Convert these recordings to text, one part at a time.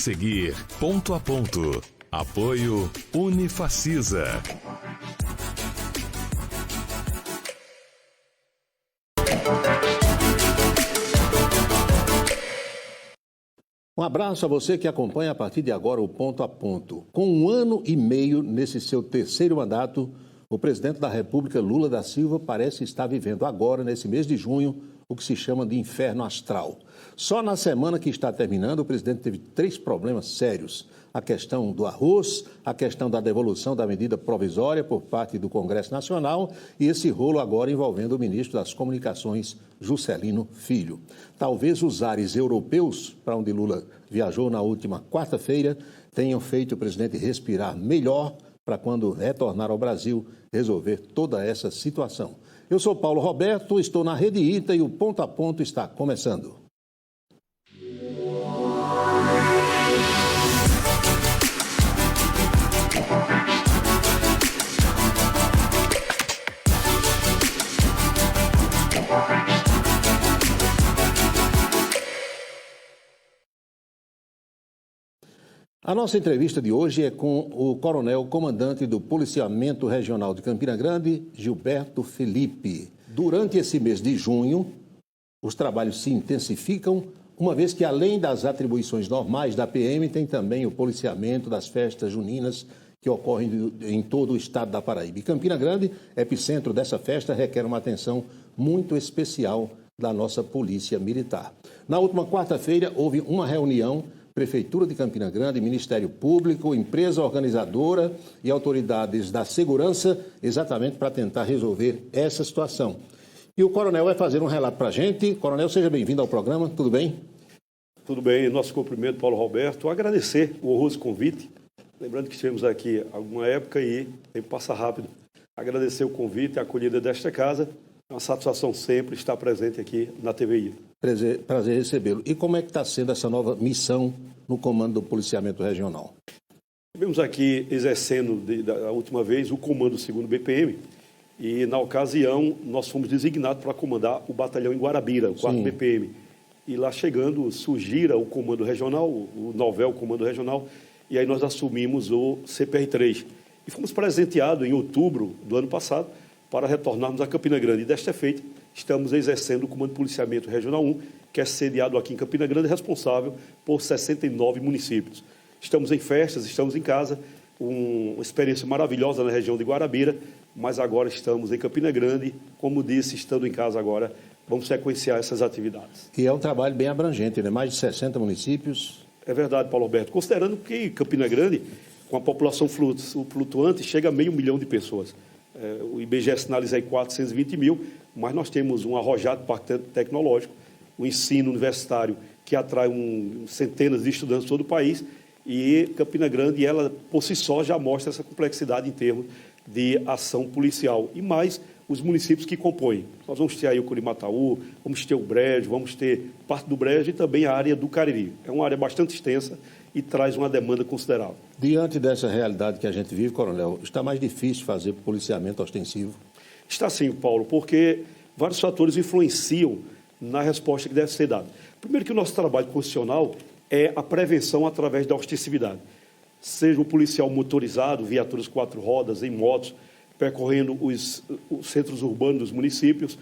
seguir, Ponto a Ponto. Apoio Unifacisa. Um abraço a você que acompanha a partir de agora o Ponto a Ponto. Com 1 ano e meio nesse seu terceiro mandato, o presidente da República, Lula da Silva, parece estar vivendo agora, nesse mês de junho, o que se chama de inferno astral. Só na semana que está terminando, o presidente teve 3 problemas sérios. A questão do arroz, a questão da devolução da medida provisória por parte do Congresso Nacional e esse rolo agora envolvendo o ministro das Comunicações, Juscelino Filho. Talvez os ares europeus, para onde Lula viajou na última quarta-feira, tenham feito o presidente respirar melhor para quando retornar ao Brasil resolver toda essa situação. Eu sou Paulo Roberto, estou na Rede ITA e o Ponto a Ponto está começando. A nossa entrevista de hoje é com o coronel comandante do Policiamento Regional de Campina Grande, Gilberto Felipe. Durante esse mês de junho, os trabalhos se intensificam, uma vez que além das atribuições normais da PM, tem também o policiamento das festas juninas que ocorrem em todo o estado da Paraíba. E Campina Grande, epicentro dessa festa, requer uma atenção muito especial da nossa Polícia Militar. Na última quarta-feira, houve uma reunião Prefeitura de Campina Grande, Ministério Público, empresa organizadora e autoridades da segurança, exatamente para tentar resolver essa situação. E o coronel vai fazer um relato para a gente. Coronel, seja bem-vindo ao programa, tudo bem? Tudo bem, nosso cumprimento, Paulo Roberto. Agradecer o honroso convite, lembrando que estivemos aqui há alguma época e o tempo passa rápido. Agradecer o convite, a acolhida desta casa. É uma satisfação sempre estar presente aqui na TVI. Prazer recebê-lo. E como é que está sendo essa nova missão no comando do policiamento regional? Estivemos aqui exercendo, da última vez, o comando do 2º BPM e, na ocasião, nós fomos designados para comandar o batalhão em Guarabira, o 4º BPM. E lá chegando, surgira o comando regional, o novel comando regional, e aí nós assumimos o CPR-3. E fomos presenteados em outubro do ano passado para retornarmos a Campina Grande. E desta feita, estamos exercendo o Comando de Policiamento Regional 1, que é sediado aqui em Campina Grande, responsável por 69 municípios. Estamos em festas, estamos em casa, uma experiência maravilhosa na região de Guarabira, mas agora estamos em Campina Grande. Como disse, estando em casa agora, vamos sequenciar essas atividades. E é um trabalho bem abrangente, né? Mais de 60 municípios. É verdade, Paulo Alberto. Considerando que Campina Grande, com a população flutuante, chega a 500 mil de pessoas. O IBGE sinaliza aí 420 mil, mas nós temos um arrojado parque tecnológico, o ensino universitário que atrai centenas de estudantes de todo o país, e Campina Grande, ela por si só já mostra essa complexidade em termos de ação policial, e mais os municípios que compõem. Nós vamos ter aí o Curimataú, vamos ter o Brejo, vamos ter parte do Brejo e também a área do Cariri. É uma área bastante extensa e traz uma demanda considerável. Diante dessa realidade que a gente vive, coronel, está mais difícil fazer policiamento ostensivo? Está sim, Paulo, porque vários fatores influenciam na resposta que deve ser dada. Primeiro que o nosso trabalho constitucional é a prevenção através da ostensividade. Seja o policial motorizado, viaturas 4 rodas, em motos, percorrendo os centros urbanos dos municípios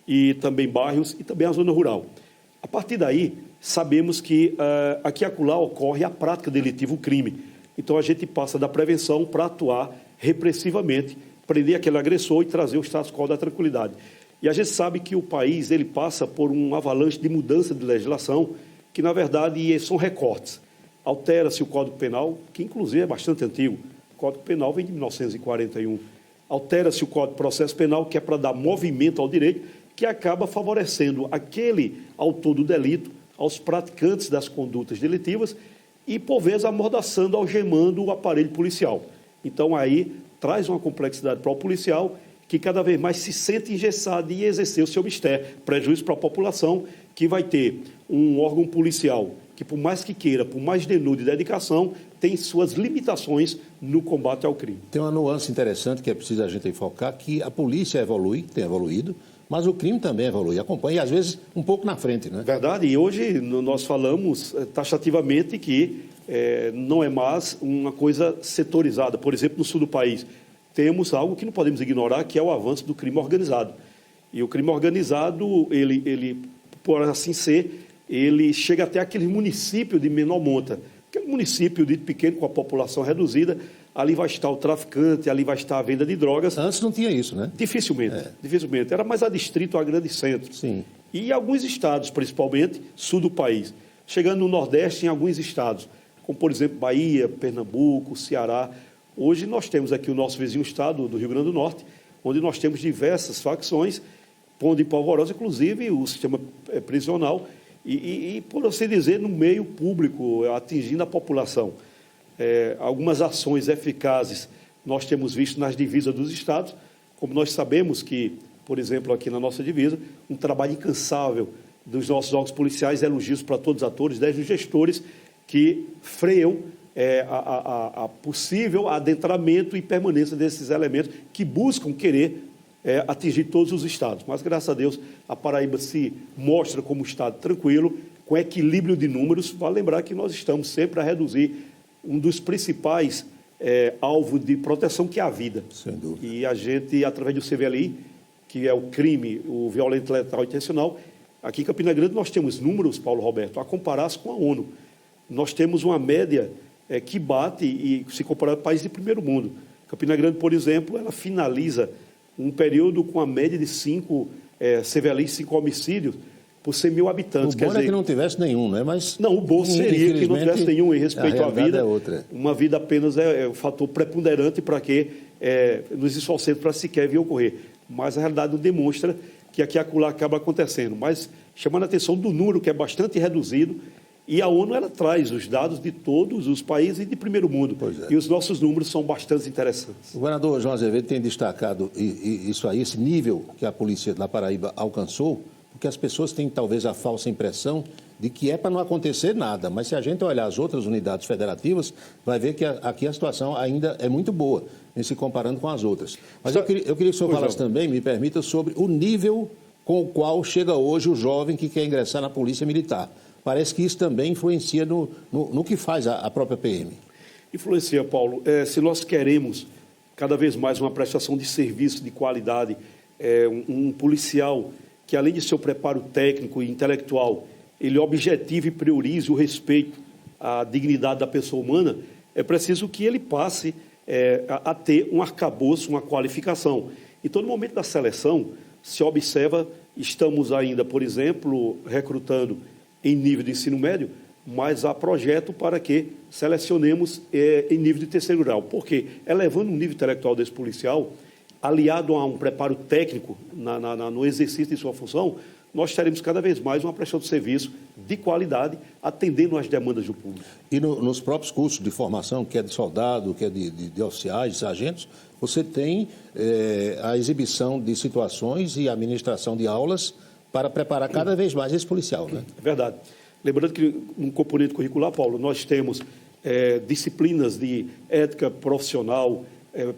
e também bairros e também a zona rural. A partir daí, sabemos que aqui e acolá ocorre a prática delitiva, o crime. Então, a gente passa da prevenção para atuar repressivamente, prender aquele agressor e trazer o status quo da tranquilidade. E a gente sabe que o país ele passa por um avalanche de mudança de legislação, que, na verdade, são recortes. Altera-se o Código Penal, que, inclusive, é bastante antigo. O Código Penal vem de 1941. Altera-se o Código de Processo Penal, que é para dar movimento ao direito, que acaba favorecendo aquele autor do delito, aos praticantes das condutas delitivas e, por vezes, amordaçando, algemando o aparelho policial. Então, aí, traz uma complexidade para o policial que cada vez mais se sente engessado em exercer o seu mistério, prejuízo para a população, que vai ter um órgão policial que, por mais que queira, por mais denude e dedicação, tem suas limitações no combate ao crime. Tem uma nuance interessante que é preciso a gente enfocar, que a polícia evolui, tem evoluído, mas o crime também evolui, acompanha, e às vezes um pouco na frente, né? Verdade, e hoje nós falamos taxativamente que não é mais uma coisa setorizada. Por exemplo, no sul do país, temos algo que não podemos ignorar, que é o avanço do crime organizado. E o crime organizado, ele por assim ser, ele chega até aquele município de menor monta. Aquele município dito pequeno, com a população reduzida, ali vai estar o traficante, ali vai estar a venda de drogas. Antes não tinha isso, né? Dificilmente. Era mais adstrito a grande centro. Sim. E em alguns estados, principalmente, sul do país. Chegando no Nordeste, em alguns estados, como, por exemplo, Bahia, Pernambuco, Ceará. Hoje nós temos aqui o nosso vizinho estado do Rio Grande do Norte, onde nós temos diversas facções, pondo em polvorosa, inclusive, o sistema prisional, e, por assim dizer, no meio público, atingindo a população. Algumas ações eficazes nós temos visto nas divisas dos estados, como nós sabemos que, por exemplo, aqui na nossa divisa, um trabalho incansável dos nossos órgãos policiais, elogios para todos os atores, desde os gestores que freiam a possível adentramento e permanência desses elementos que buscam querer atingir todos os estados. Mas, graças a Deus, a Paraíba se mostra como um estado tranquilo, com equilíbrio de números. Vale lembrar que nós estamos sempre a reduzir um dos principais alvos de proteção, que é a vida. Sem dúvida. E a gente, através do CVLI, que é o crime, o violento, letal e intencional, aqui em Campina Grande nós temos números, Paulo Roberto, a comparar-se com a ONU. Nós temos uma média que bate, e se comparar com países de primeiro mundo. Campina Grande, por exemplo, ela finaliza um período com a média de 5 CVLI, 5 homicídios por 100 mil habitantes. O bom é que não tivesse nenhum, né? Mas não, o bom seria que não tivesse nenhum em respeito à vida. É outra. Uma vida apenas é um fator preponderante para que nos esforcemos para sequer vir ocorrer. Mas a realidade não demonstra que aqui e acolá acaba acontecendo. Mas chamando a atenção do número, que é bastante reduzido, e a ONU ela traz os dados de todos os países de primeiro mundo. E os nossos números são bastante interessantes. O governador João Azevedo tem destacado isso aí, esse nível que a polícia da Paraíba alcançou, porque as pessoas têm talvez a falsa impressão de que é para não acontecer nada. Mas se a gente olhar as outras unidades federativas, vai ver que aqui a situação ainda é muito boa, em se comparando com as outras. Mas eu queria que o senhor falasse também, me permita, sobre o nível com o qual chega hoje o jovem que quer ingressar na Polícia Militar. Parece que isso também influencia no que faz a própria PM. Influencia, Paulo. Se nós queremos cada vez mais uma prestação de serviço de qualidade, um policial que, além de seu preparo técnico e intelectual, ele objetive e priorize o respeito à dignidade da pessoa humana, é preciso que ele passe a ter um arcabouço, uma qualificação. Então, no momento da seleção, se observa, estamos ainda, por exemplo, recrutando em nível de ensino médio, mas há projeto para que selecionemos em nível de terceiro grau. Porque, elevando o nível intelectual desse policial, aliado a um preparo técnico no exercício de sua função, nós teremos cada vez mais uma prestação de serviço de qualidade, atendendo às demandas do público. E nos próprios cursos de formação, que é de soldado, que é de oficiais, de sargentos, você tem a exibição de situações e a administração de aulas para preparar cada vez mais esse policial, né? É verdade. Lembrando que no componente curricular, Paulo, nós temos disciplinas de ética profissional,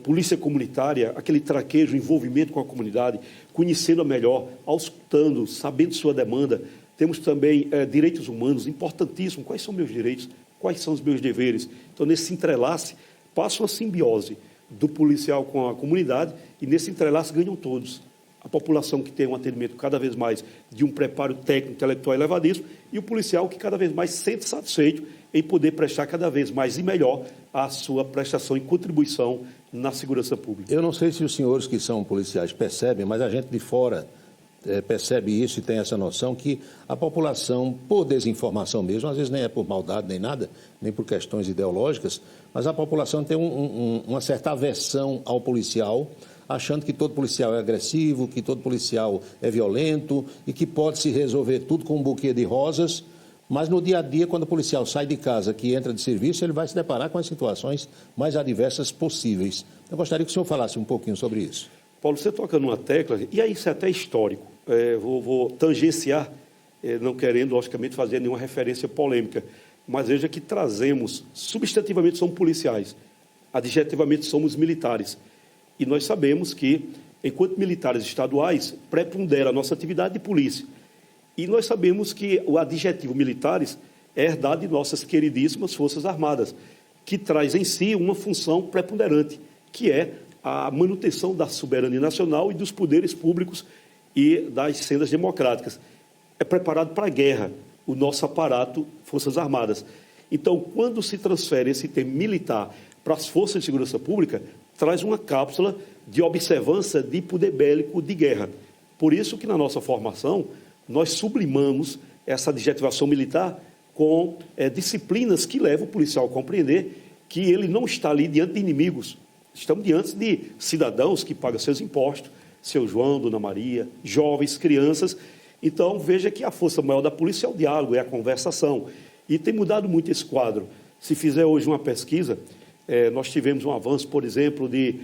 polícia comunitária, aquele traquejo, envolvimento com a comunidade, conhecendo-a melhor, auscultando, sabendo sua demanda. Temos também direitos humanos, importantíssimo. Quais são meus direitos? Quais são os meus deveres? Então, nesse entrelace, passa uma simbiose do policial com a comunidade e, nesse entrelace, ganham todos. A população que tem um atendimento cada vez mais de um preparo técnico, intelectual elevadíssimo, e o policial que cada vez mais se sente satisfeito em poder prestar cada vez mais e melhor a sua prestação e contribuição na segurança pública. Eu não sei se os senhores que são policiais percebem, mas a gente de fora percebe isso e tem essa noção que a população, por desinformação mesmo, às vezes nem é por maldade nem nada, nem por questões ideológicas, mas a população tem uma certa aversão ao policial, achando que todo policial é agressivo, que todo policial é violento e que pode se resolver tudo com um buquê de rosas, mas no dia a dia, quando o policial sai de casa, que entra de serviço, ele vai se deparar com as situações mais adversas possíveis. Eu gostaria que o senhor falasse um pouquinho sobre isso. Paulo, você toca numa tecla, e aí isso é até histórico, vou tangenciar não querendo, logicamente, fazer nenhuma referência polêmica, mas veja que trazemos, substantivamente somos policiais, adjetivamente somos militares. E nós sabemos que, enquanto militares estaduais, prepondera a nossa atividade de polícia. E nós sabemos que o adjetivo militares é herdado de nossas queridíssimas Forças Armadas, que traz em si uma função preponderante, que é a manutenção da soberania nacional e dos poderes públicos e das sendas democráticas. É preparado para a guerra o nosso aparato Forças Armadas. Então, quando se transfere esse termo militar para as Forças de Segurança Pública, traz uma cápsula de observância de poder bélico de guerra. Por isso que na nossa formação nós sublimamos essa adjetivação militar com disciplinas que levam o policial a compreender que ele não está ali diante de inimigos. Estamos diante de cidadãos que pagam seus impostos, seu João, Dona Maria, jovens, crianças. Então, veja que a força maior da polícia é o diálogo, é a conversação. E tem mudado muito esse quadro. Se fizer hoje uma pesquisa, nós tivemos um avanço, por exemplo, de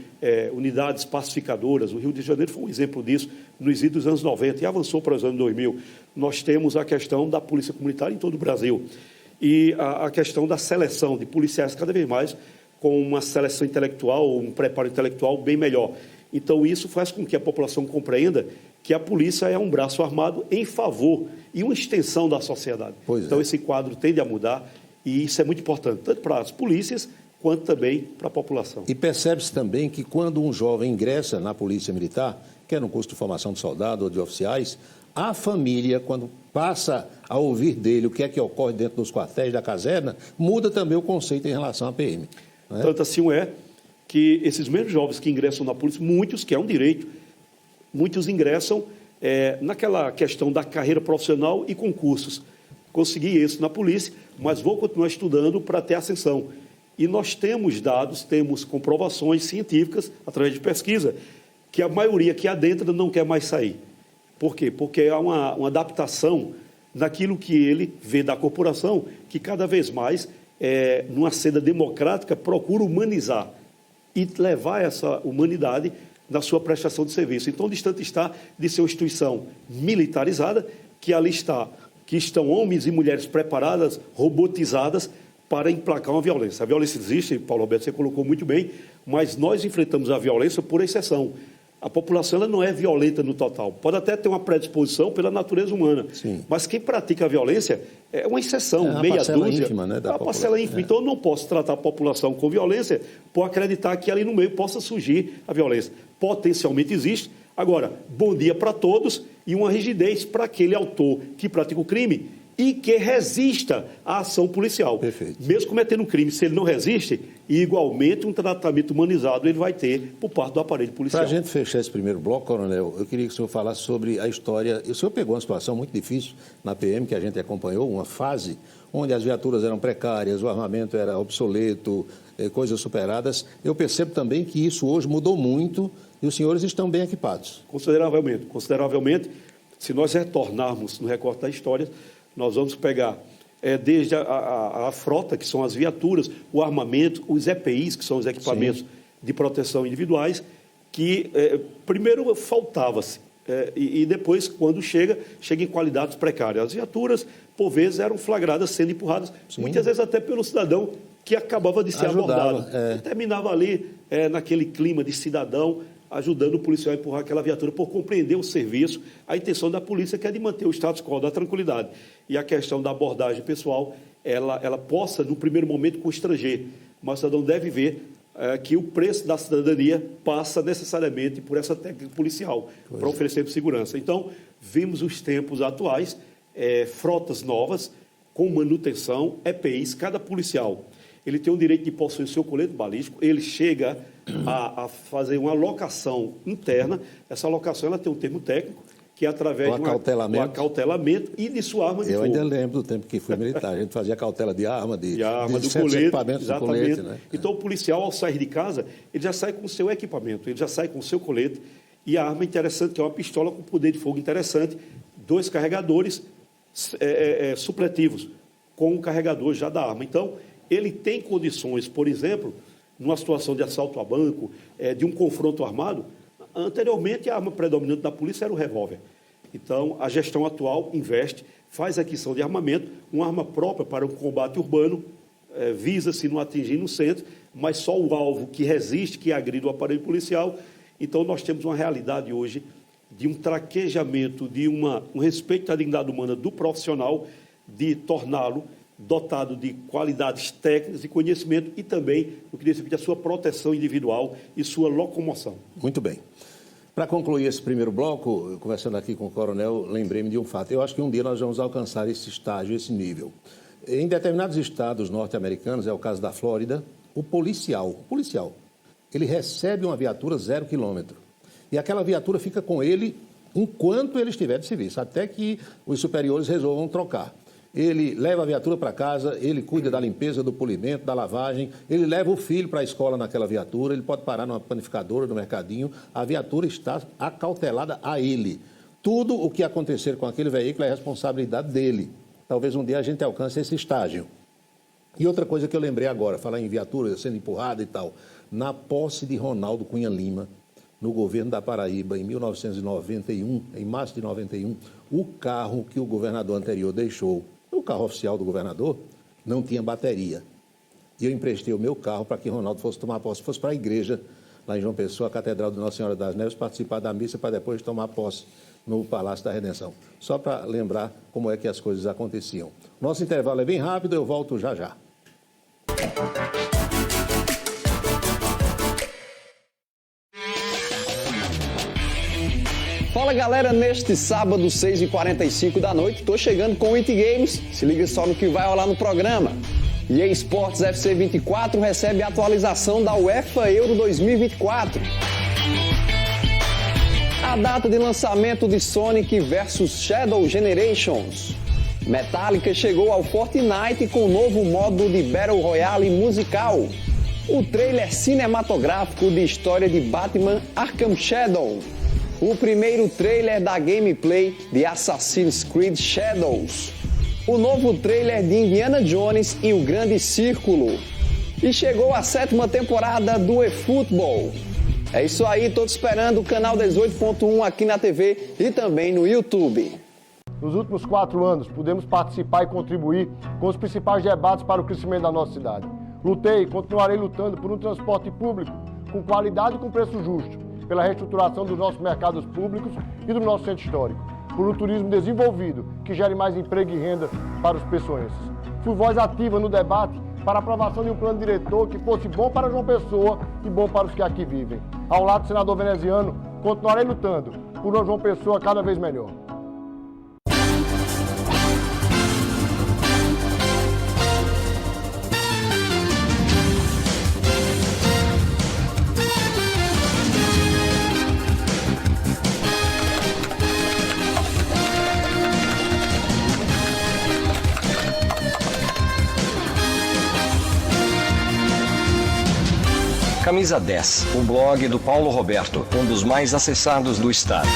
unidades pacificadoras. O Rio de Janeiro foi um exemplo disso nos idos dos anos 90 e avançou para os anos 2000. Nós temos a questão da polícia comunitária em todo o Brasil. E a questão da seleção de policiais cada vez mais com uma seleção intelectual, um preparo intelectual bem melhor. Então, isso faz com que a população compreenda que a polícia é um braço armado em favor e uma extensão da sociedade. Então, esse quadro tende a mudar e isso é muito importante, tanto para as polícias quanto também para a população. E percebe-se também que quando um jovem ingressa na Polícia Militar, quer no curso de formação de soldado ou de oficiais, a família, quando passa a ouvir dele o que é que ocorre dentro dos quartéis da caserna, muda também o conceito em relação à PM. Né? Tanto assim é que esses mesmos jovens que ingressam na polícia, muitos, que é um direito, muitos ingressam naquela questão da carreira profissional e concursos. Consegui isso na polícia, mas vou continuar estudando para ter ascensão. E nós temos dados, temos comprovações científicas, através de pesquisa, que a maioria que adentra não quer mais sair. Por quê? Porque há uma adaptação naquilo que ele vê da corporação, que cada vez mais, numa senda democrática, procura humanizar e levar essa humanidade na sua prestação de serviço. Então, distante está de ser uma instituição militarizada, que ali está, que estão homens e mulheres preparadas, robotizadas, para emplacar uma violência. A violência existe, Paulo Roberto, você colocou muito bem, mas nós enfrentamos a violência por exceção. A população ela não é violenta no total. Pode até ter uma predisposição pela natureza humana. Sim. Mas quem pratica a violência é uma exceção, meia dúzia. Ínfima, né, é uma parcela ínfima. Então, eu não posso tratar a população com violência por acreditar que ali no meio possa surgir a violência. Potencialmente existe. Agora, bom dia para todos e uma rigidez para aquele autor que pratica o crime e que resista à ação policial. Perfeito. Mesmo cometendo um crime, se ele não resiste, igualmente um tratamento humanizado ele vai ter por parte do aparelho policial. Para a gente fechar esse primeiro bloco, coronel, eu queria que o senhor falasse sobre a história. O senhor pegou uma situação muito difícil na PM, que a gente acompanhou, uma fase onde as viaturas eram precárias, o armamento era obsoleto, coisas superadas. Eu percebo também que isso hoje mudou muito e os senhores estão bem equipados. Consideravelmente. Consideravelmente, se nós retornarmos no recorte da história, nós vamos pegar desde a frota, que são as viaturas, o armamento, os EPIs, que são os equipamentos Sim. de proteção individuais, que primeiro faltava-se. E depois, quando chega em qualidades precárias. As viaturas, por vezes, eram flagradas sendo empurradas, Sim. muitas vezes até pelo cidadão que acabava de ser abordado. E terminava ali, naquele clima de cidadão, ajudando o policial a empurrar aquela viatura por compreender o serviço, a intenção da polícia que é de manter o status quo da tranquilidade. E a questão da abordagem pessoal, ela possa, no primeiro momento, constranger, mas o cidadão deve ver que o preço da cidadania passa necessariamente por essa técnica policial, para oferecer segurança. Então, vimos os tempos atuais, frotas novas, com manutenção, EPIs, cada policial. Ele tem o direito de possuir o seu colete balístico, ele chega a fazer uma alocação interna, essa alocação ela tem um termo técnico, que é através de um acautelamento e de sua arma de fogo. Eu ainda lembro do tempo que fui militar, a gente fazia cautela de arma, de do colete, equipamentos do colete. Né? Então, o policial, ao sair de casa, ele já sai com o seu equipamento, ele já sai com o seu colete, e a arma interessante, que é uma pistola com poder de fogo interessante, 2 carregadores supletivos, com o carregador já da arma. Então, ele tem condições, por exemplo, numa situação de assalto a banco, de um confronto armado. Anteriormente, a arma predominante da polícia era o revólver. Então, a gestão atual investe, faz aquisição de armamento, uma arma própria para um combate urbano, visa-se não atingir no centro, mas só o alvo que resiste, que agride o aparelho policial. Então, nós temos uma realidade hoje de um traquejamento, de um respeito à dignidade humana do profissional, de torná-lo dotado de qualidades técnicas e conhecimento e também o que diz respeito à sua proteção individual e sua locomoção. Muito bem. Para concluir esse primeiro bloco, conversando aqui com o coronel, lembrei-me de um fato. Eu acho que um dia nós vamos alcançar esse estágio, esse nível. Em determinados estados norte-americanos, é o caso da Flórida, o policial, ele recebe uma viatura 0 quilômetro. E aquela viatura fica com ele enquanto ele estiver de serviço, até que os superiores resolvam trocar. Ele leva a viatura para casa, ele cuida da limpeza, do polimento, da lavagem, ele leva o filho para a escola naquela viatura, ele pode parar numa panificadora, no mercadinho, a viatura está acautelada a ele. Tudo o que acontecer com aquele veículo é responsabilidade dele. Talvez um dia a gente alcance esse estágio. E outra coisa que eu lembrei agora, falar em viatura sendo empurrada e tal, na posse de Ronaldo Cunha Lima, no governo da Paraíba, em 1991, em março de 91, o carro que o governador anterior deixou, o carro oficial do governador, não tinha bateria. E eu emprestei o meu carro para que Ronaldo fosse tomar posse, fosse para a igreja, lá em João Pessoa, a Catedral de Nossa Senhora das Neves, participar da missa para depois tomar posse no Palácio da Redenção. Só para lembrar como é que as coisas aconteciam. Nosso intervalo é bem rápido, eu volto já já. Fala galera, neste sábado, 6h45 da noite, tô chegando com o It Games, se liga só no que vai rolar no programa. EA Sports FC 24 recebe a atualização da UEFA Euro 2024. A data de lançamento de Sonic vs Shadow Generations. Metallica chegou ao Fortnite com o novo modo de Battle Royale musical. O trailer cinematográfico de história de Batman Arkham Shadow. O primeiro trailer da gameplay de Assassin's Creed Shadows. O novo trailer de Indiana Jones e o Grande Círculo. E chegou a 7ª temporada do eFootball. É isso aí, tô te esperando o canal 18.1 aqui na TV e também no YouTube. Nos últimos 4 anos, pudemos participar e contribuir com os principais debates para o crescimento da nossa cidade. Lutei e continuarei lutando por um transporte público com qualidade e com preço justo, pela reestruturação dos nossos mercados públicos e do nosso centro histórico, por um turismo desenvolvido que gere mais emprego e renda para os pessoenses. Fui voz ativa no debate para a aprovação de um plano diretor que fosse bom para João Pessoa e bom para os que aqui vivem. Ao lado do senador veneziano, continuarei lutando por uma João Pessoa cada vez melhor. Camisa 10, o blog do Paulo Roberto, um dos mais acessados do estado.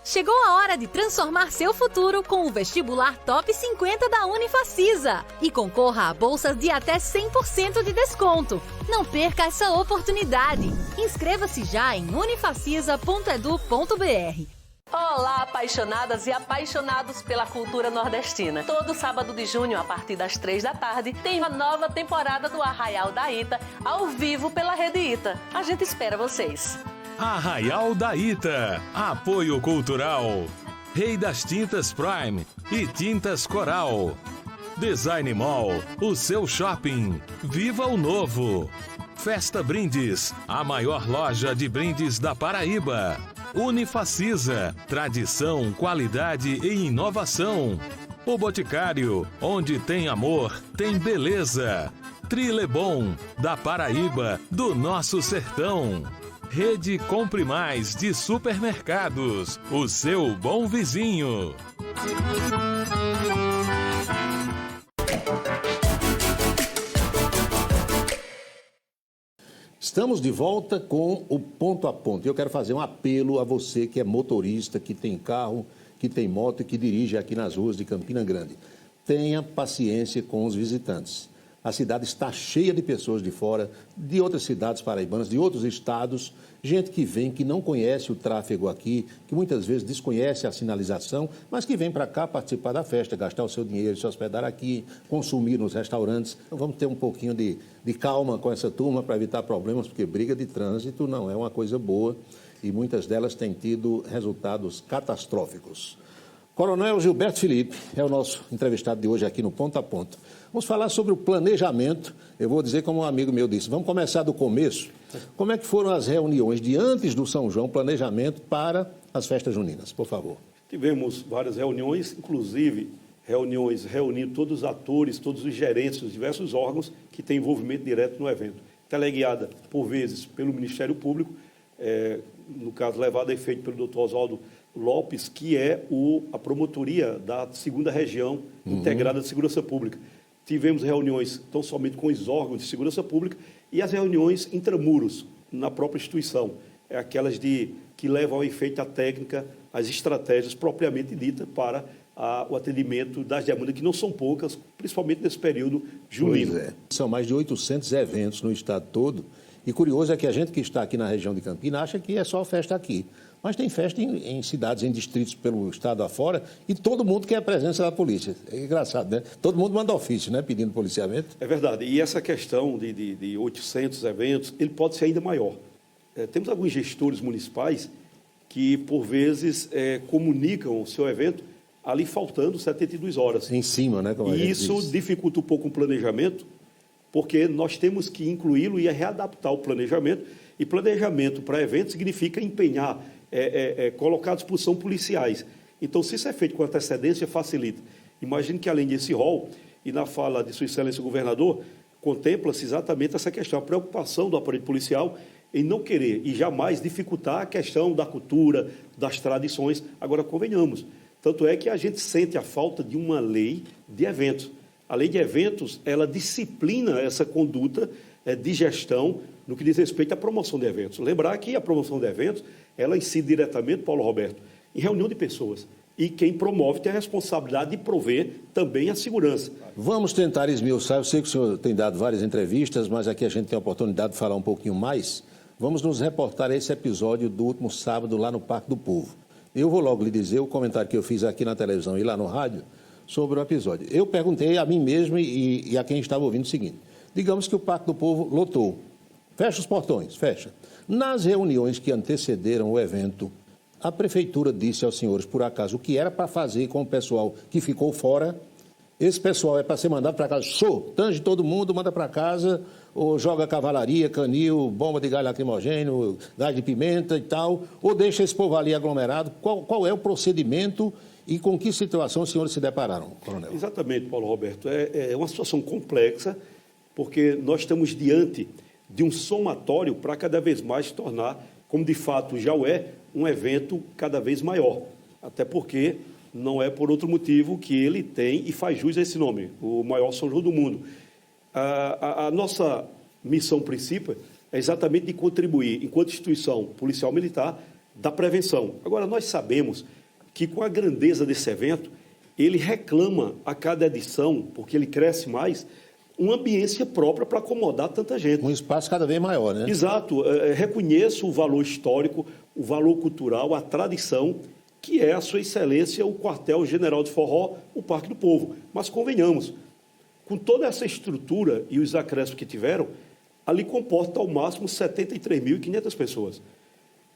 Chegou a hora de transformar seu futuro com o vestibular Top 50 da Unifacisa e concorra a bolsas de até 100% de desconto. Não perca essa oportunidade. Inscreva-se já em unifacisa.edu.br. Olá, apaixonadas e apaixonados pela cultura nordestina. Todo sábado de junho, a partir das 3 da tarde, tem uma nova temporada do Arraial da Ita, ao vivo pela Rede Ita. A gente espera vocês. Arraial da Ita. Apoio Cultural. Rei das Tintas Prime e Tintas Coral. Design Mall, o seu shopping. Viva o novo. Festa Brindes, a maior loja de brindes da Paraíba. Unifacisa, tradição, qualidade e inovação. O Boticário, onde tem amor, tem beleza. Trilebom, da Paraíba, do nosso sertão. Rede Compre Mais de Supermercados, o seu bom vizinho. Estamos de volta com o Ponto a Ponto. Eu quero fazer um apelo a você que é motorista, que tem carro, que tem moto e que dirige aqui nas ruas de Campina Grande. Tenha paciência com os visitantes. A cidade está cheia de pessoas de fora, de outras cidades paraibanas, de outros estados, gente que vem, que não conhece o tráfego aqui, que muitas vezes desconhece a sinalização, mas que vem para cá participar da festa, gastar o seu dinheiro, se hospedar aqui, consumir nos restaurantes. Então vamos ter um pouquinho de calma com essa turma para evitar problemas, porque briga de trânsito não é uma coisa boa e muitas delas têm tido resultados catastróficos. Coronel Gilberto Felipe é o nosso entrevistado de hoje aqui no Ponto a Ponto. Vamos falar sobre o planejamento. Eu vou dizer como um amigo meu disse, vamos começar do começo. Como é que foram as reuniões de antes do São João, planejamento para as festas juninas, por favor? Tivemos várias reuniões, inclusive reuniões reunindo todos os atores, todos os gerentes dos diversos órgãos que têm envolvimento direto no evento. Teleguiada, por vezes, pelo Ministério Público, no caso levado a efeito pelo doutor Oswaldo Lopes, que é a promotoria da 2ª Região Integrada de Segurança Pública. Tivemos reuniões tão somente com os órgãos de segurança pública e as reuniões intramuros na própria instituição, aquelas que levam ao efeito a técnica, as estratégias propriamente ditas para o atendimento das demandas, que não são poucas, principalmente nesse período junino. Pois é. São mais de 800 eventos no estado todo. E curioso é que a gente que está aqui na região de Campinas acha que é só festa aqui. Mas tem festa em cidades, em distritos pelo estado afora, e todo mundo quer a presença da polícia. É engraçado, né? Todo mundo manda ofício, né? Pedindo policiamento. É verdade. E essa questão de 800 eventos, ele pode ser ainda maior. Temos alguns gestores municipais que, por vezes, comunicam o seu evento ali faltando 72 horas. Em cima, né? Como e isso dificulta um pouco o planejamento, porque nós temos que incluí-lo e readaptar o planejamento. E planejamento para eventos significa empenhar, colocar à disposição policiais. Então, se isso é feito com antecedência, facilita. Imagine que, além desse rol, e na fala de Sua Excelência o Governador, contempla-se exatamente essa questão, a preocupação do aparelho policial em não querer e jamais dificultar a questão da cultura, das tradições. Agora, convenhamos, tanto é que a gente sente a falta de uma lei de eventos. A lei de eventos, ela disciplina essa conduta de gestão no que diz respeito à promoção de eventos. Lembrar que a promoção de eventos, ela incide diretamente, Paulo Roberto, em reunião de pessoas. E quem promove tem a responsabilidade de prover também a segurança. Vamos tentar esmiuçar. Eu sei que o senhor tem dado várias entrevistas, mas aqui a gente tem a oportunidade de falar um pouquinho mais. Vamos nos reportar a esse episódio do último sábado lá no Parque do Povo. Eu vou logo lhe dizer o comentário que eu fiz aqui na televisão e lá no rádio sobre o episódio. Eu perguntei a mim mesmo e a quem estava ouvindo o seguinte: digamos que o Parque do Povo lotou. Fecha os portões, fecha. Nas reuniões que antecederam o evento, a prefeitura disse aos senhores, por acaso, o que era para fazer com o pessoal que ficou fora. Esse pessoal é para ser mandado para casa. Tange todo mundo, manda para casa, ou joga cavalaria, canil, bomba de gás lacrimogêneo, gás de pimenta e tal, ou deixa esse povo ali aglomerado. Qual é o procedimento e com que situação os senhores se depararam, coronel? Exatamente, Paulo Roberto. É uma situação complexa, porque nós estamos diante de um somatório para cada vez mais tornar, como de fato já é, um evento cada vez maior. Até porque não é por outro motivo que ele tem e faz jus a esse nome, o maior São João do mundo. A nossa missão principal é exatamente de contribuir, enquanto instituição policial militar, da prevenção. Agora, nós sabemos que com a grandeza desse evento, ele reclama a cada edição, porque ele cresce mais, uma ambiência própria para acomodar tanta gente. Um espaço cada vez maior, né? Exato. Reconheço o valor histórico, o valor cultural, a tradição, que é a Sua Excelência, o quartel-general de Forró, o Parque do Povo. Mas convenhamos, com toda essa estrutura e os acréscimos que tiveram, ali comporta ao máximo 73.500 pessoas.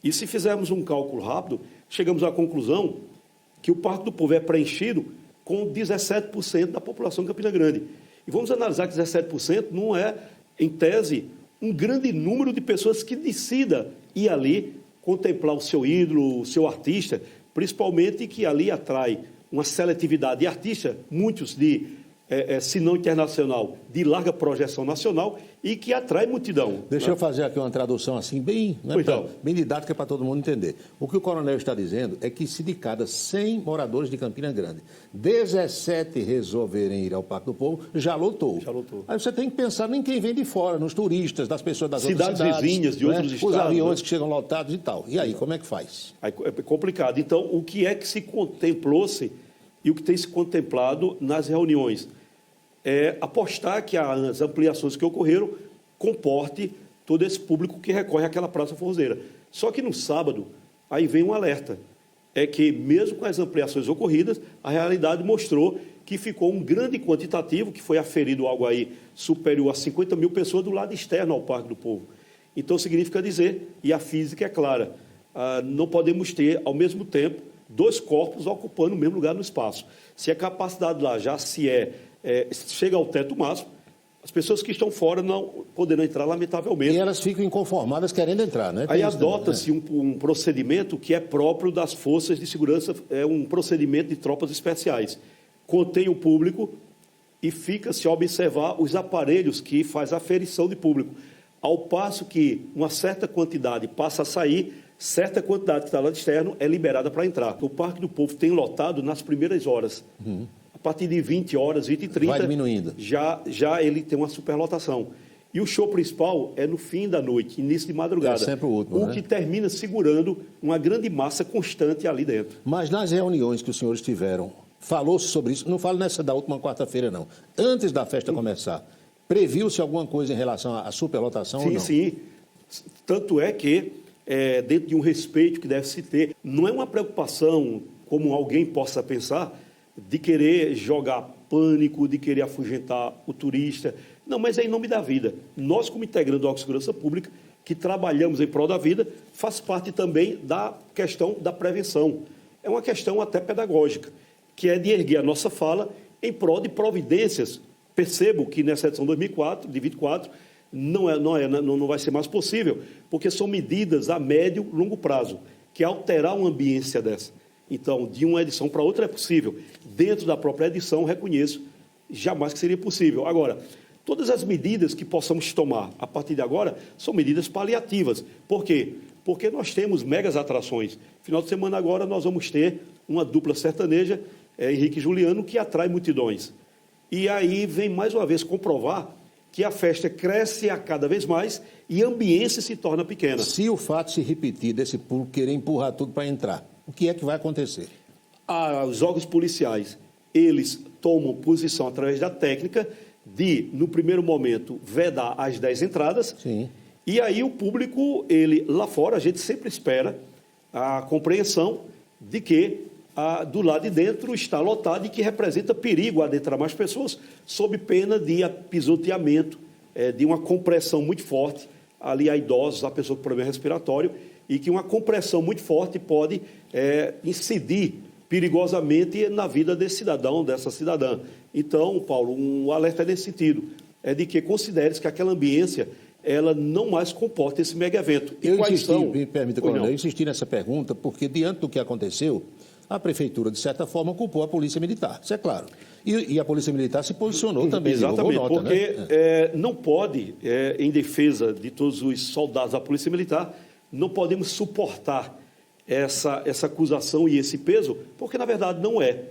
E se fizermos um cálculo rápido, chegamos à conclusão que o Parque do Povo é preenchido com 17% da população de Campina Grande. E vamos analisar que 17% não é, em tese, um grande número de pessoas que decida ir ali contemplar o seu ídolo, o seu artista, principalmente que ali atrai uma seletividade de artistas, muitos se não internacional, de larga projeção nacional e que atrai multidão. Deixa eu fazer aqui uma tradução assim, bem didática para todo mundo entender. O que o coronel está dizendo é que se de cada 100 moradores de Campina Grande, 17 resolverem ir ao Parque do Povo, já lotou. Aí você tem que pensar em quem vem de fora, nos turistas, das pessoas das outras cidades. Vizinhas, de outros estados. Os aviões que chegam lotados e tal. E aí, como é que faz? É complicado. Então, o que é que se contemplou-se e o que tem se contemplado nas reuniões? apostar que as ampliações que ocorreram comporte todo esse público que recorre àquela praça forrozeira. Só que no sábado, aí vem um alerta, é que mesmo com as ampliações ocorridas, a realidade mostrou que ficou um grande quantitativo, que foi aferido algo aí superior a 50 mil pessoas do lado externo ao Parque do Povo. Então, significa dizer, e a física é clara, não podemos ter, ao mesmo tempo, dois corpos ocupando o mesmo lugar no espaço. Se a capacidade lá já chega ao teto máximo, as pessoas que estão fora não poderão entrar, lamentavelmente. E elas ficam inconformadas querendo entrar, né? Aí adota-se um procedimento que é próprio das forças de segurança, é um procedimento de tropas especiais. Contém o público e fica-se a observar os aparelhos que faz a aferição de público. Ao passo que uma certa quantidade passa a sair, certa quantidade que está lá de externo é liberada para entrar. O Parque do Povo tem lotado nas primeiras horas. A partir de 20 horas, 20 e 30, vai diminuindo. Já ele tem uma superlotação. E o show principal é no fim da noite, início de madrugada. É sempre o último, que termina segurando uma grande massa constante ali dentro. Mas nas reuniões que os senhores tiveram, falou-se sobre isso? Não falo nessa da última quarta-feira, não. Antes da festa começar, previu-se alguma coisa em relação à superlotação ou não? Sim. Tanto é que, dentro de um respeito que deve se ter, não é uma preocupação, como alguém possa pensar, de querer jogar pânico, de querer afugentar o turista. Não, mas é em nome da vida. Nós, como integrantes do órgão de segurança pública, que trabalhamos em prol da vida, faz parte também da questão da prevenção. É uma questão até pedagógica, que é de erguer a nossa fala em prol de providências. Percebo que nessa edição de 24, não vai ser mais possível, porque são medidas a médio e longo prazo, que é alterar uma ambiência dessa. Então, de uma edição para outra é possível. Dentro da própria edição, reconheço, jamais que seria possível. Agora, todas as medidas que possamos tomar a partir de agora são medidas paliativas. Por quê? Porque nós temos megas atrações. Final de semana agora nós vamos ter uma dupla sertaneja, Henrique e Juliano, que atrai multidões. E aí vem mais uma vez comprovar que a festa cresce a cada vez mais e a ambiência se torna pequena. Se o fato se repetir desse público querer empurrar tudo para entrar, o que é que vai acontecer? Os órgãos policiais, eles tomam posição através da técnica de, no primeiro momento, vedar as 10 entradas. Sim. E aí o público, lá fora, a gente sempre espera a compreensão de que do lado de dentro está lotado e que representa perigo adentrar mais pessoas, sob pena de pisoteamento, de uma compressão muito forte ali a idosos, a pessoa com problema respiratório, e que uma compressão muito forte pode incidir perigosamente na vida desse cidadão, dessa cidadã. Então, Paulo, um alerta nesse sentido, é de que considere que aquela ambiência ela não mais comporta esse mega evento. Me permita, coronel, eu insisti nessa pergunta porque, diante do que aconteceu, a Prefeitura, de certa forma, culpou a Polícia Militar, isso é claro. E a Polícia Militar se posicionou também. Exatamente, nota, porque né? Não pode, em defesa de todos os soldados da Polícia Militar, não podemos suportar essa acusação e esse peso, porque, na verdade, não é.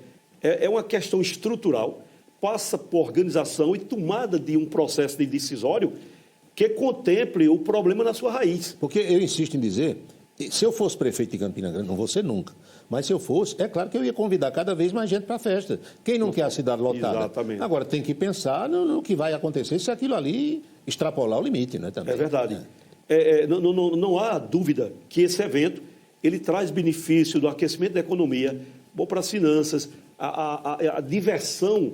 É uma questão estrutural, passa por organização e tomada de um processo de decisório que contemple o problema na sua raiz. Porque eu insisto em dizer, se eu fosse prefeito de Campina Grande, não vou ser nunca, mas se eu fosse, é claro que eu ia convidar cada vez mais gente para a festa. Quem não quer a cidade lotada? Exatamente. Agora, tem que pensar no que vai acontecer se aquilo ali extrapolar o limite, né? Também. É verdade. Não há dúvida que esse evento ele traz benefício do aquecimento da economia, bom para as finanças, a diversão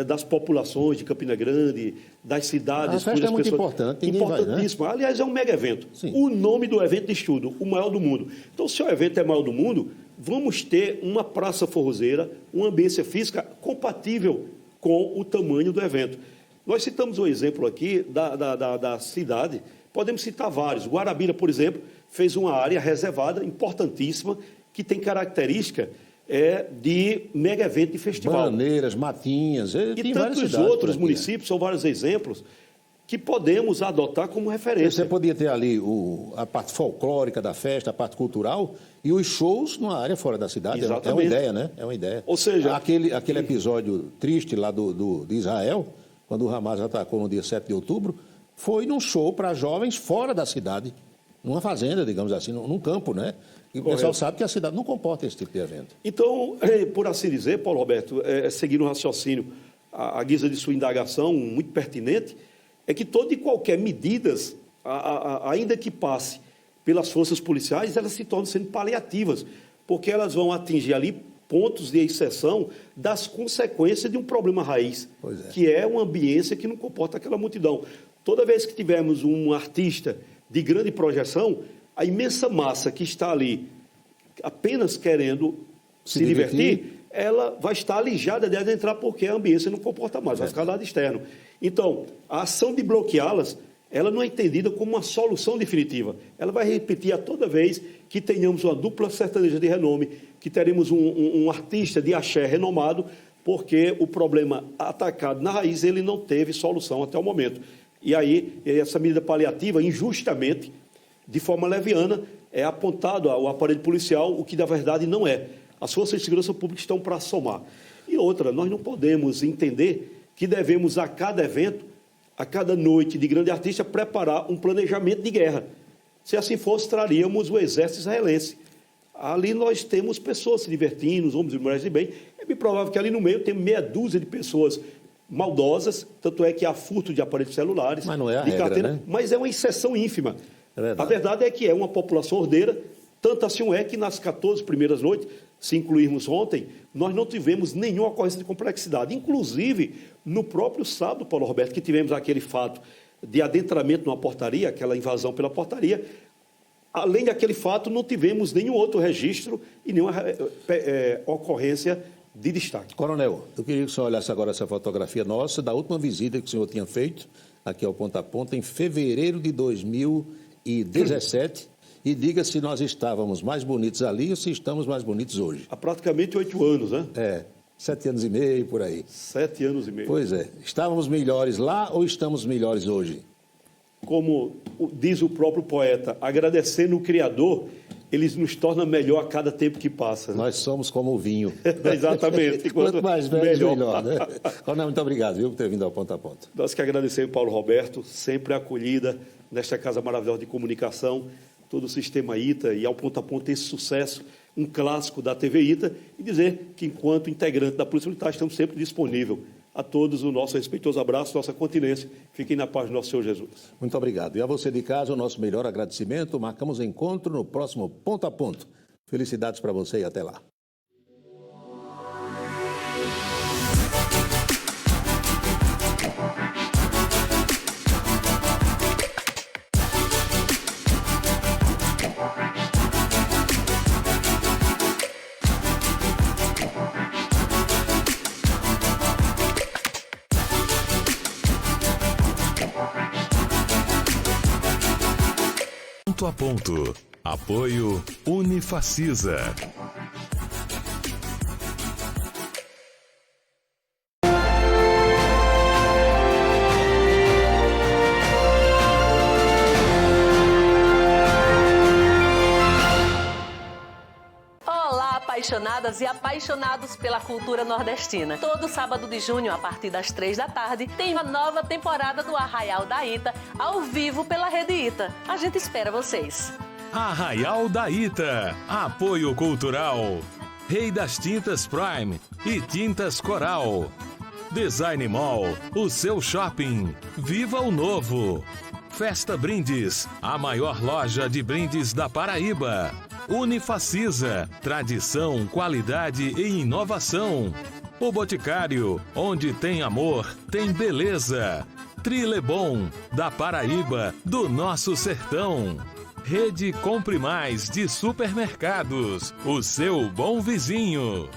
das populações de Campina Grande, das cidades. A festa é muito importante. Importantíssima. Vai, né? Aliás, é um mega evento. Sim. O nome do evento de estudo, o maior do mundo. Então, se o evento é maior do mundo, vamos ter uma praça forrozeira, uma ambiência física compatível com o tamanho do evento. Nós citamos um exemplo aqui da cidade, podemos citar vários. Guarabira, por exemplo, fez uma área reservada importantíssima que tem característica de mega evento de festival. Bananeiras, Matinhas, e tantos outros municípios, são vários exemplos, que podemos adotar como referência. Você podia ter ali a parte folclórica da festa, a parte cultural, e os shows numa área fora da cidade. Exatamente. É uma ideia, né? É uma ideia. Ou seja... Aquele episódio triste lá de Israel, quando o Hamas atacou no dia 7 de outubro, foi num show para jovens fora da cidade, numa fazenda, digamos assim, num campo, né? E o pessoal sabe que a cidade não comporta esse tipo de evento. Então, por assim dizer, Paulo Roberto, seguindo o raciocínio, à guisa de sua indagação, muito pertinente, é que toda e qualquer medidas, ainda que passe pelas forças policiais, elas se tornam sendo paliativas, porque elas vão atingir ali pontos de exceção das consequências de um problema raiz, que é uma ambiência que não comporta aquela multidão. Toda vez que tivermos um artista de grande projeção, a imensa massa que está ali apenas querendo se divertir, ela vai estar alijada de adentrar porque a ambiência não comporta mais, vai ficar do lado externo. Então, a ação de bloqueá-las, ela não é entendida como uma solução definitiva. Ela vai repetir a toda vez que tenhamos uma dupla sertaneja de renome, que teremos um artista de axé renomado, porque o problema atacado na raiz, ele não teve solução até o momento. E aí, essa medida paliativa, injustamente, de forma leviana, é apontado ao aparelho policial, o que na verdade não é. As forças de segurança pública estão para somar. E outra, nós não podemos entender que devemos, a cada evento, a cada noite de grande artista, preparar um planejamento de guerra. Se assim fosse, traríamos o exército israelense. Ali nós temos pessoas se divertindo, os homens e mulheres de bem. É bem provável que ali no meio tem meia dúzia de pessoas maldosas, tanto é que há furto de aparelhos celulares, mas não é a de regra, carteira, né? Mas é uma exceção ínfima. É a verdade é que é uma população ordeira, tanto assim é que nas 14 primeiras noites, se incluirmos ontem, nós não tivemos nenhuma ocorrência de complexidade. Inclusive, no próprio sábado, Paulo Roberto, que tivemos aquele fato de adentramento numa portaria, aquela invasão pela portaria, além daquele fato, não tivemos nenhum outro registro e nenhuma ocorrência de destaque. Coronel, eu queria que o senhor olhasse agora essa fotografia nossa da última visita que o senhor tinha feito aqui ao Ponta a Ponta em fevereiro de 2017 e diga se nós estávamos mais bonitos ali ou se estamos mais bonitos hoje. Há praticamente 8 anos, né? 7 anos e meio, por aí. 7 anos e meio. Pois é. Estávamos melhores lá ou estamos melhores hoje? Como diz o próprio poeta, agradecendo o Criador, ele nos torna melhor a cada tempo que passa. Né? Nós somos como o vinho. Exatamente. Quanto mais velho, melhor. Né? Coronel, muito obrigado, viu, por ter vindo ao Ponta a Ponta. Nós que agradecemos, Paulo Roberto, sempre a acolhida nesta casa maravilhosa de comunicação, todo o sistema ITA e ao Ponta a Ponta esse sucesso, um clássico da TV ITA, e dizer que, enquanto integrante da Polícia Militar, estamos sempre disponíveis a todos o nosso respeitoso abraço, nossa continência. Fiquem na paz do nosso Senhor Jesus. Muito obrigado. E a você de casa, o nosso melhor agradecimento. Marcamos encontro no próximo Ponto a Ponto. Felicidades para você e até lá. Ponto a Ponto. Apoio Unifacisa. Apaixonadas e apaixonados pela cultura nordestina. Todo sábado de junho, a partir das 3 da tarde, tem uma nova temporada do Arraial da Ita, ao vivo pela Rede Ita. A gente espera vocês. Arraial da Ita. Apoio Cultural. Rei das Tintas Prime e Tintas Coral. Design Mall, o seu shopping. Viva o novo. Festa Brindes, a maior loja de brindes da Paraíba. Unifacisa, tradição, qualidade e inovação. O Boticário, onde tem amor, tem beleza. Trilebom, da Paraíba, do nosso sertão. Rede Compre Mais de Supermercados, o seu bom vizinho.